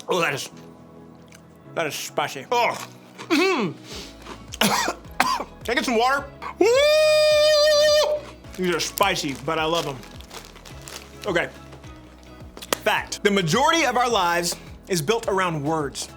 Oh, that is spicy. Oh. Can I get some water? Woo! These are spicy, but I love them. Okay. Fact. The majority of our lives is built around words.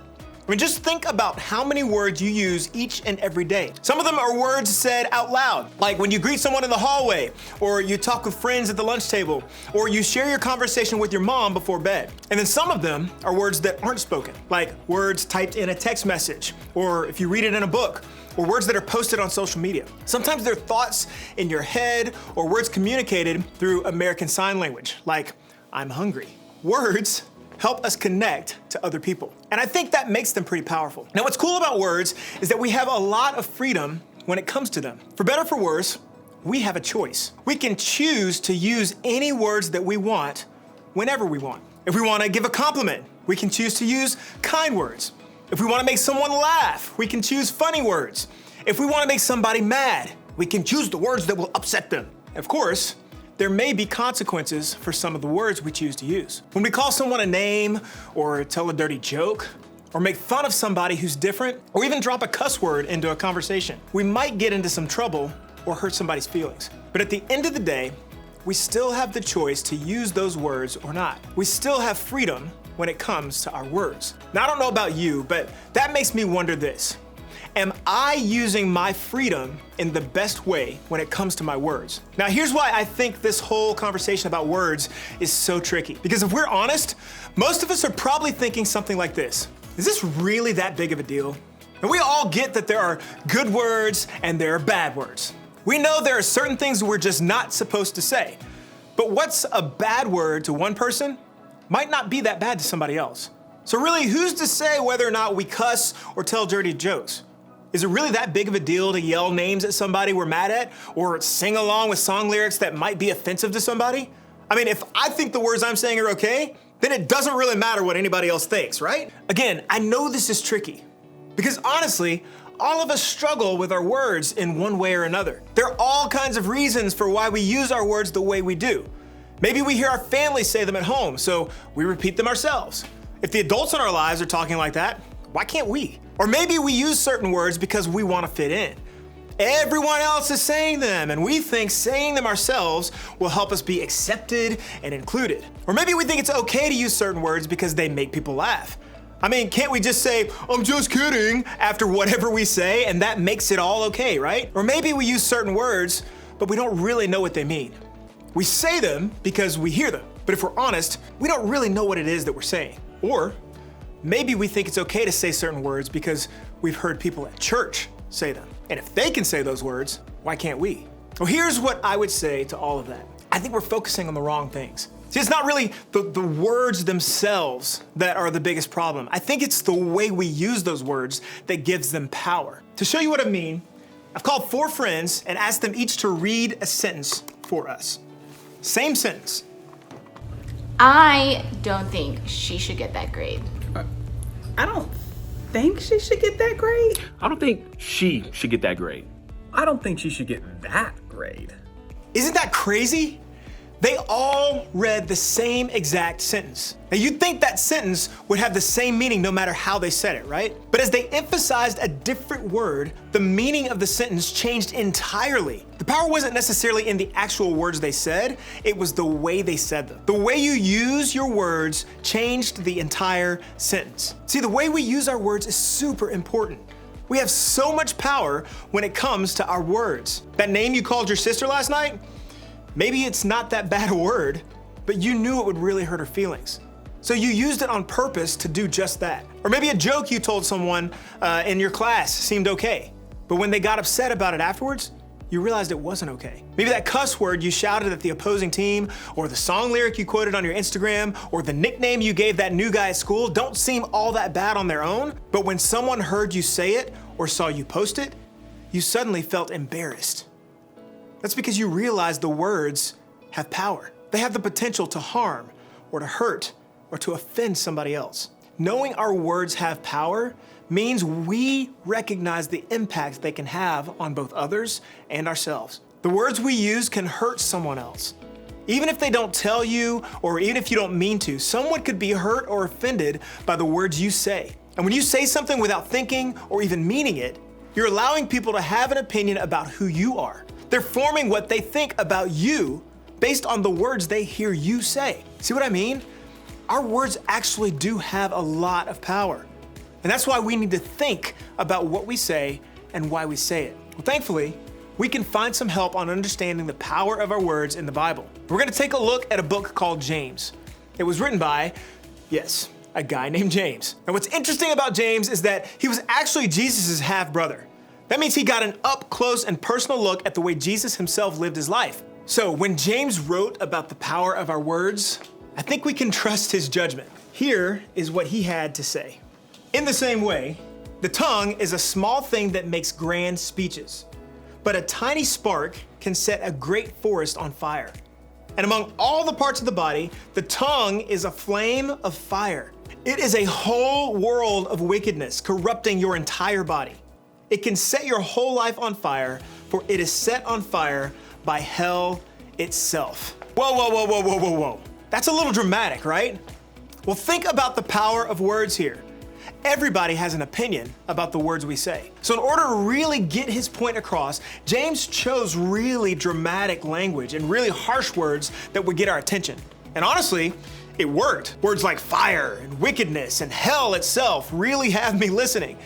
I mean, just think about how many words you use each and every day. Some of them are words said out loud, like when you greet someone in the hallway, or you talk with friends at the lunch table, or you share your conversation with your mom before bed. And then some of them are words that aren't spoken, like words typed in a text message, or if you read it in a book, or words that are posted on social media. Sometimes they're thoughts in your head, or words communicated through American Sign Language, like, I'm hungry. Words help us connect to other people. And I think that makes them pretty powerful. Now, what's cool about words is that we have a lot of freedom when it comes to them. For better or for worse, we have a choice. We can choose to use any words that we want whenever we want. If we want to give a compliment, we can choose to use kind words. If we want to make someone laugh, we can choose funny words. If we want to make somebody mad, we can choose the words that will upset them. Of course, there may be consequences for some of the words we choose to use. When we call someone a name, or tell a dirty joke, or make fun of somebody who's different, or even drop a cuss word into a conversation, we might get into some trouble or hurt somebody's feelings. But at the end of the day, we still have the choice to use those words or not. We still have freedom when it comes to our words. Now, I don't know about you, but that makes me wonder this. Am I using my freedom in the best way when it comes to my words? Now, here's why I think this whole conversation about words is so tricky. Because if we're honest, most of us are probably thinking something like this. Is this really that big of a deal? And we all get that there are good words and there are bad words. We know there are certain things we're just not supposed to say. But what's a bad word to one person might not be that bad to somebody else. So really, who's to say whether or not we cuss or tell dirty jokes? Is it really that big of a deal to yell names at somebody we're mad at, or sing along with song lyrics that might be offensive to somebody? I mean, if I think the words I'm saying are okay, then it doesn't really matter what anybody else thinks, right? Again, I know this is tricky, because honestly, all of us struggle with our words in one way or another. There are all kinds of reasons for why we use our words the way we do. Maybe we hear our family say them at home, so we repeat them ourselves. If the adults in our lives are talking like that, why can't we? Or maybe we use certain words because we want to fit in. Everyone else is saying them, and we think saying them ourselves will help us be accepted and included. Or maybe we think it's okay to use certain words because they make people laugh. I mean, can't we just say, I'm just kidding, after whatever we say, and that makes it all okay, right? Or maybe we use certain words, but we don't really know what they mean. We say them because we hear them, but if we're honest, we don't really know what it is that we're saying. Or maybe we think it's okay to say certain words because we've heard people at church say them. And if they can say those words, why can't we? Well, here's what I would say to all of that. I think we're focusing on the wrong things. See, it's not really the words themselves that are the biggest problem. I think it's the way we use those words that gives them power. To show you what I mean, I've called 4 friends and asked them each to read a sentence for us. Same sentence. I don't think she should get that grade. I don't think she should get that grade. I don't think she should get that grade. I don't think she should get that grade. Isn't that crazy? They all read the same exact sentence. Now, you'd think that sentence would have the same meaning no matter how they said it, right? But as they emphasized a different word, the meaning of the sentence changed entirely. The power wasn't necessarily in the actual words they said, it was the way they said them. The way you use your words changed the entire sentence. See, the way we use our words is super important. We have so much power when it comes to our words. That name you called your sister last night? Maybe it's not that bad a word, but you knew it would really hurt her feelings. So you used it on purpose to do just that. Or maybe a joke you told someone in your class seemed okay, but when they got upset about it afterwards, you realized it wasn't okay. Maybe that cuss word you shouted at the opposing team, or the song lyric you quoted on your Instagram, or the nickname you gave that new guy at school don't seem all that bad on their own, but when someone heard you say it or saw you post it, you suddenly felt embarrassed. That's because you realize the words have power. They have the potential to harm or to hurt or to offend somebody else. Knowing our words have power means we recognize the impact they can have on both others and ourselves. The words we use can hurt someone else, Even if they don't tell you, or even if you don't mean to, someone could be hurt or offended by the words you say. And when you say something without thinking or even meaning it, you're allowing people to have an opinion about who you are. They're forming what they think about you based on the words they hear you say. See what I mean? Our words actually do have a lot of power. And that's why we need to think about what we say and why we say it. Well, thankfully, we can find some help on understanding the power of our words in the Bible. We're gonna take a look at a book called James. It was written by, yes, a guy named James. And what's interesting about James is that he was actually Jesus' half-brother. That means he got an up-close and personal look at the way Jesus himself lived his life. So when James wrote about the power of our words, I think we can trust his judgment. Here is what he had to say. In the same way, the tongue is a small thing that makes grand speeches, but a tiny spark can set a great forest on fire. And among all the parts of the body, the tongue is a flame of fire. It is a whole world of wickedness, corrupting your entire body. It can set your whole life on fire, for it is set on fire by hell itself. Whoa, whoa, whoa, whoa, whoa, whoa, whoa. That's a little dramatic, right? Well, think about the power of words here. Everybody has an opinion about the words we say. So in order to really get his point across, James chose really dramatic language and really harsh words that would get our attention. And honestly, it worked. Words like fire and wickedness and hell itself really have me listening.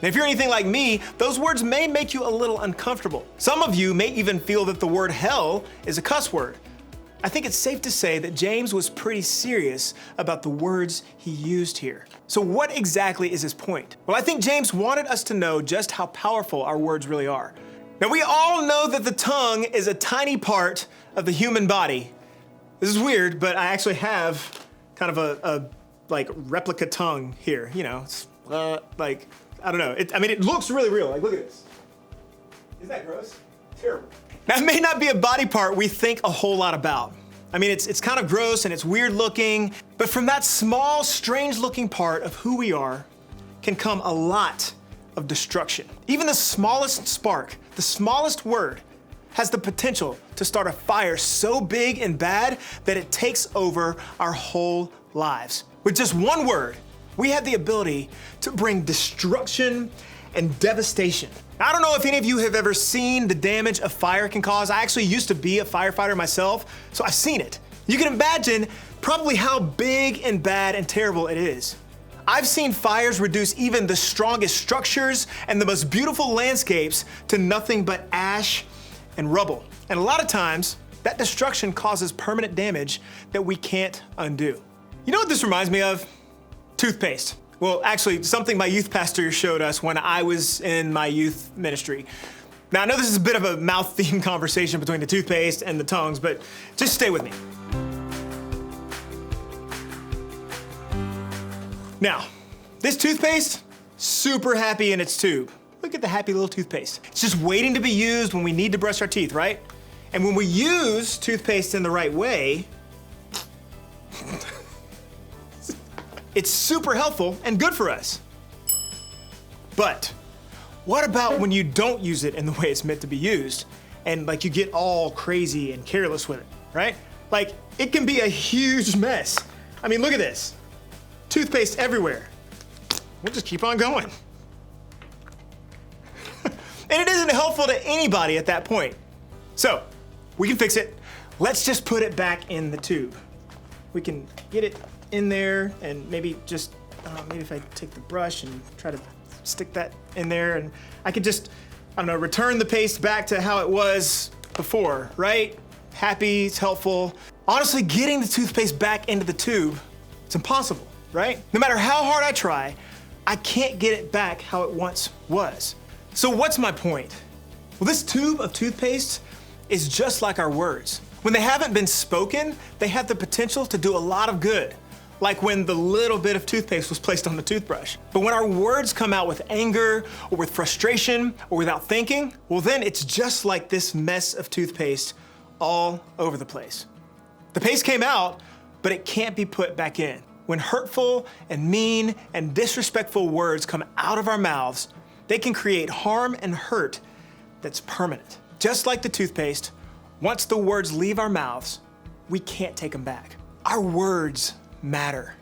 And if you're anything like me, those words may make you a little uncomfortable. Some of you may even feel that the word hell is a cuss word. I think it's safe to say that James was pretty serious about the words he used here. So what exactly is his point? Well, I think James wanted us to know just how powerful our words really are. Now, we all know that the tongue is a tiny part of the human body. This is weird, but I actually have kind of a like replica tongue here. You know, it's like, I don't know. It looks really real. Like, look at this. Isn't that gross? Terrible. Now, it may not be a body part we think a whole lot about. I mean, it's kind of gross and it's weird looking, but from that small, strange looking part of who we are can come a lot of destruction. Even the smallest spark, the smallest word, has the potential to start a fire so big and bad that it takes over our whole lives. With just one word, we have the ability to bring destruction and devastation. I don't know if any of you have ever seen the damage a fire can cause. I actually used to be a firefighter myself, so I've seen it. You can imagine probably how big and bad and terrible it is. I've seen fires reduce even the strongest structures and the most beautiful landscapes to nothing but ash and rubble. And a lot of times, that destruction causes permanent damage that we can't undo. You know what this reminds me of? Toothpaste. Well, actually, something my youth pastor showed us when I was in my youth ministry. Now, I know this is a bit of a mouth-themed conversation between the toothpaste and the tongues, but just stay with me. Now, this toothpaste, super happy in its tube. Look at the happy little toothpaste. It's just waiting to be used when we need to brush our teeth, right? And when we use toothpaste in the right way, it's super helpful and good for us. But what about when you don't use it in the way it's meant to be used and like you get all crazy and careless with it, right? Like it can be a huge mess. I mean, look at this. Toothpaste everywhere. We'll just keep on going. And it isn't helpful to anybody at that point. So we can fix it. Let's just put it back in the tube. We can get it in there and maybe just, maybe if I take the brush and try to stick that in there and I could just, I don't know, return the paste back to how it was before, right? Happy, it's helpful. Honestly, getting the toothpaste back into the tube, it's impossible, right? No matter how hard I try, I can't get it back how it once was. So what's my point? Well, this tube of toothpaste is just like our words. When they haven't been spoken, they have the potential to do a lot of good, like when the little bit of toothpaste was placed on the toothbrush. But when our words come out with anger or with frustration or without thinking, well then it's just like this mess of toothpaste all over the place. The paste came out, but it can't be put back in. When hurtful and mean and disrespectful words come out of our mouths, they can create harm and hurt that's permanent. Just like the toothpaste, once the words leave our mouths, we can't take them back. Our words matter.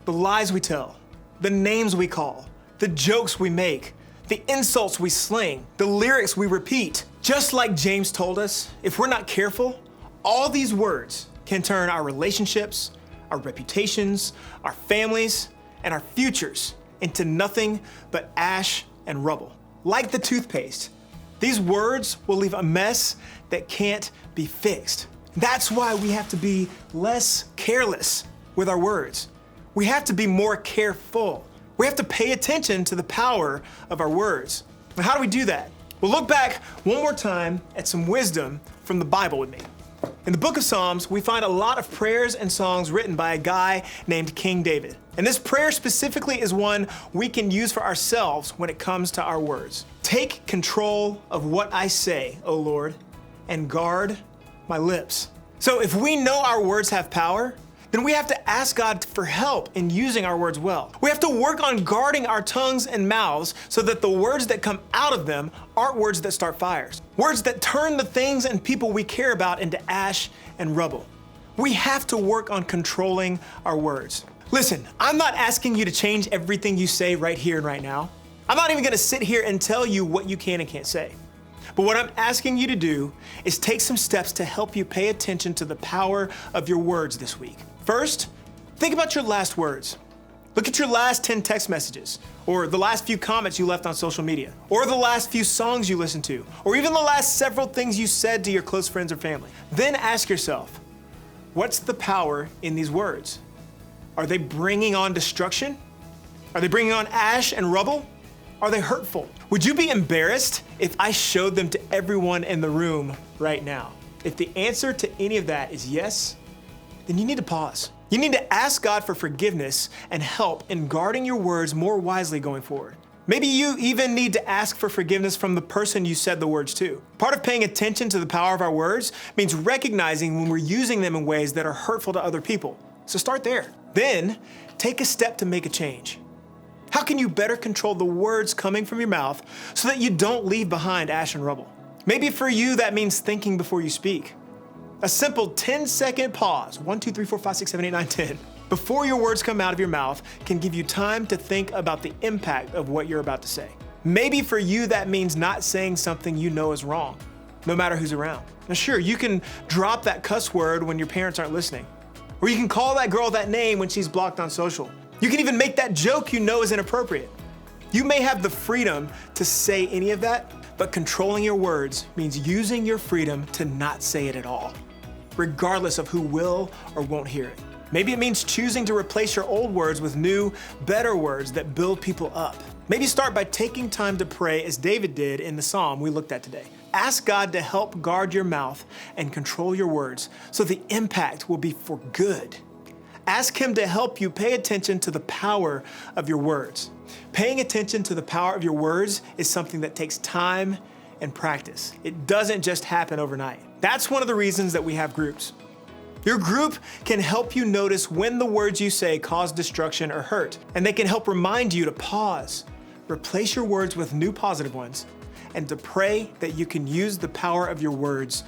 The lies we tell, the names we call, the jokes we make, the insults we sling, the lyrics we repeat. Just like James told us, if we're not careful, all these words can turn our relationships, our reputations, our families, and our futures into nothing but ash and rubble. Like the toothpaste, these words will leave a mess that can't be fixed. That's why we have to be less careless with our words. We have to be more careful. We have to pay attention to the power of our words. Now, how do we do that? Well, look back one more time at some wisdom from the Bible with me. In the book of Psalms, we find a lot of prayers and songs written by a guy named King David. And this prayer specifically is one we can use for ourselves when it comes to our words. Take control of what I say, O Lord, and guard my lips. So if we know our words have power, then we have to ask God for help in using our words well. We have to work on guarding our tongues and mouths so that the words that come out of them aren't words that start fires. Words that turn the things and people we care about into ash and rubble. We have to work on controlling our words. Listen, I'm not asking you to change everything you say right here and right now. I'm not even gonna sit here and tell you what you can and can't say. But what I'm asking you to do is take some steps to help you pay attention to the power of your words this week. First, think about your last words. Look at your last 10 text messages, or the last few comments you left on social media, or the last few songs you listened to, or even the last several things you said to your close friends or family. Then ask yourself, what's the power in these words? Are they bringing on destruction? Are they bringing on ash and rubble? Are they hurtful? Would you be embarrassed if I showed them to everyone in the room right now? If the answer to any of that is yes, then you need to pause. You need to ask God for forgiveness and help in guarding your words more wisely going forward. Maybe you even need to ask for forgiveness from the person you said the words to. Part of paying attention to the power of our words means recognizing when we're using them in ways that are hurtful to other people. So start there. Then take a step to make a change. How can you better control the words coming from your mouth so that you don't leave behind ash and rubble? Maybe for you, that means thinking before you speak. A simple 10-second pause, 1, 2, 3, 4, 5, 6, 7, 8, 9, 10, before your words come out of your mouth can give you time to think about the impact of what you're about to say. Maybe for you, that means not saying something you know is wrong, no matter who's around. Now sure, you can drop that cuss word when your parents aren't listening, or you can call that girl that name when she's blocked on social. You can even make that joke you know is inappropriate. You may have the freedom to say any of that, but controlling your words means using your freedom to not say it at all, regardless of who will or won't hear it. Maybe it means choosing to replace your old words with new, better words that build people up. Maybe start by taking time to pray as David did in the psalm we looked at today. Ask God to help guard your mouth and control your words so the impact will be for good. Ask Him to help you pay attention to the power of your words. Paying attention to the power of your words is something that takes time and practice. It doesn't just happen overnight. That's one of the reasons that we have groups. Your group can help you notice when the words you say cause destruction or hurt, and they can help remind you to pause, replace your words with new positive ones, and to pray that you can use the power of your words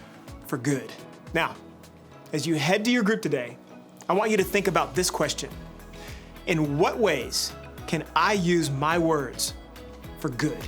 for good. Now, as you head to your group today, I want you to think about this question. In what ways can I use my words for good?